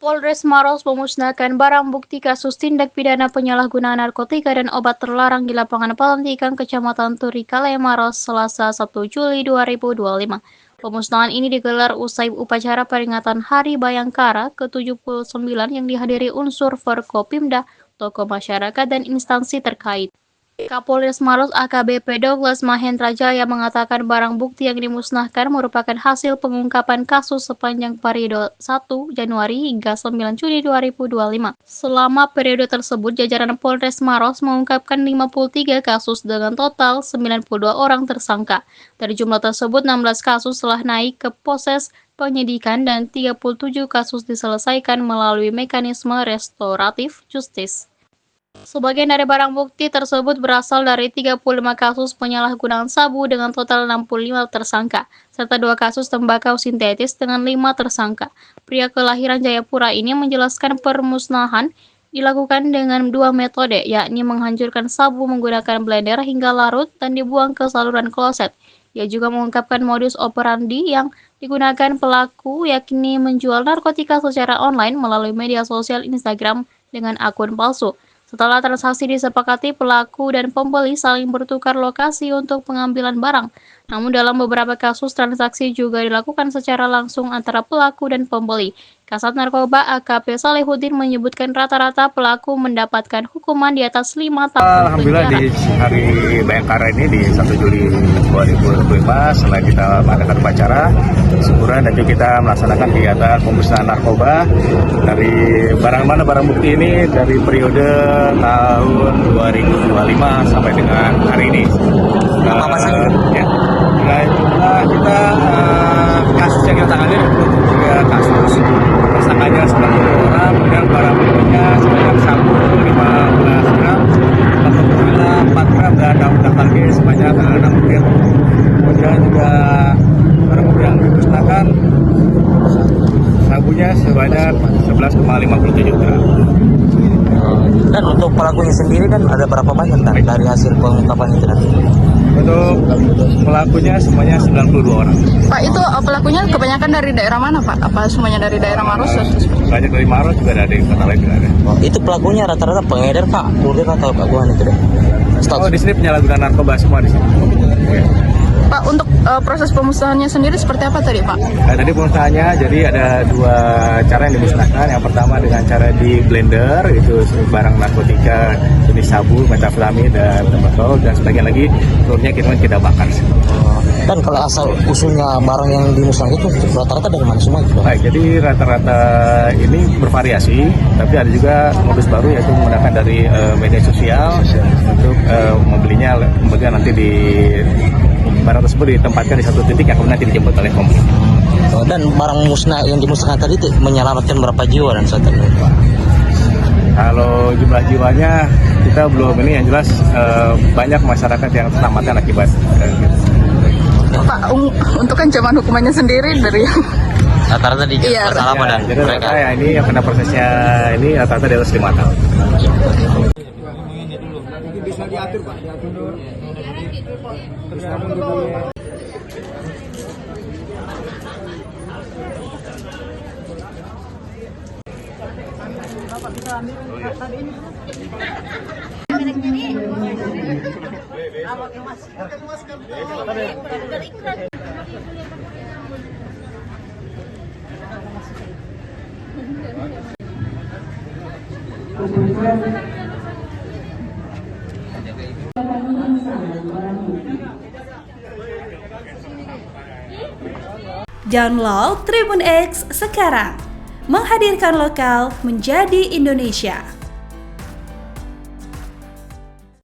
Polres Maros memusnahkan barang bukti kasus tindak pidana penyalahgunaan narkotika dan obat terlarang di lapangan Palantikan, Kecamatan Turikale, Maros, Selasa 1 Juli 2025. Pemusnahan ini digelar usai upacara peringatan Hari Bayangkara ke-79 yang dihadiri unsur Forkopimda, tokoh masyarakat, dan instansi terkait. Kapolres Maros AKBP Douglas Mahendra Jaya mengatakan barang bukti yang dimusnahkan merupakan hasil pengungkapan kasus sepanjang periode 1 Januari hingga 9 Juni 2025. Selama periode tersebut, jajaran Polres Maros mengungkapkan 53 kasus dengan total 92 orang tersangka. Dari jumlah tersebut, 16 kasus telah naik ke proses penyidikan dan 37 kasus diselesaikan melalui mekanisme restoratif justice. Sebagian dari barang bukti tersebut berasal dari 35 kasus penyalahgunaan sabu dengan total 65 tersangka, serta 2 kasus tembakau sintetis dengan 5 tersangka. Pria kelahiran Jayapura ini menjelaskan permusnahan dilakukan dengan 2 metode, yakni menghancurkan sabu menggunakan blender hingga larut dan dibuang ke saluran kloset. Ia juga mengungkapkan modus operandi yang digunakan pelaku, yakni menjual narkotika secara online melalui media sosial Instagram dengan akun palsu. Setelah transaksi disepakati, pelaku dan pembeli saling bertukar lokasi untuk pengambilan barang. Namun dalam beberapa kasus transaksi juga dilakukan secara langsung antara pelaku dan pembeli. Kasat Narkoba AKP Salihuddin menyebutkan rata-rata pelaku mendapatkan hukuman di atas 5 tahun Alhamdulillah penjara. Di Hari Bayangkara ini di 1 Juli 2025 setelah kita mengadakan upacara syukuran dan juga kita melaksanakan kegiatan pemusnahan narkoba dari barang bukti ini dari periode tahun 2025 sampai dengan hari ini. Kita kasus yang kita tangani 23 kasus, tersangkanya 90 orang, kemudian barang buktinya sebanyak sabu 15 gram, alhamdulillah 4 gram dan daun lagi sebanyak 6 gram. Kemudian juga barang bukti yang dimusnahkan sabunya sebanyak 11,57 gram. Dan untuk pelakunya sendiri kan ada berapa banyak dari hasil pengungkapan itu nanti? Untuk pelakunya semuanya 92 orang. Pak, itu pelakunya kebanyakan dari daerah mana, Pak? Apa semuanya dari daerah Maros? Banyak dari Maros juga ada, di kota lain juga ada. Itu pelakunya rata-rata pengedar, Pak, kurir atau pelakuan itu deh? Oh, di sini penyalahgunaan narkoba semua di sini. Ya. Pak, untuk proses pemusnahannya sendiri seperti apa tadi, Pak? Tadi pemusnahannya jadi ada 2 cara yang dimusnahkan. Yang pertama dengan cara di blender, itu barang narkotika jenis sabu, metafetamin dan tembakau, dan sebagian lagi telurnya kita bakar. Dan kalau asal usulnya barang yang dimusnahkan itu rata-rata dari mana semua? Baik, jadi rata-rata ini bervariasi, tapi ada juga modus baru yaitu menggunakan dari media sosial untuk membelinya, kemudian nanti di barang tersebut ditempatkan di satu titik yang kemudian nanti dijemput oleh pembeli. Dan barang musnah yang dimusnahkan tadi itu menyelamatkan berapa jiwa dan saat ini? Kalau jumlah jiwanya kita belum ini, yang jelas banyak masyarakat yang selamatkan akibat gitu. Pak, untuk ancaman hukumannya sendiri dari Rata-rata di Iya, apa dan jadi mereka? rata ya ini yang kena prosesnya ini rata-rata di atas 5 tahun. Bisa diatur, Pak, diatur dulu. Download Tribun X sekarang, menghadirkan lokal menjadi Indonesia.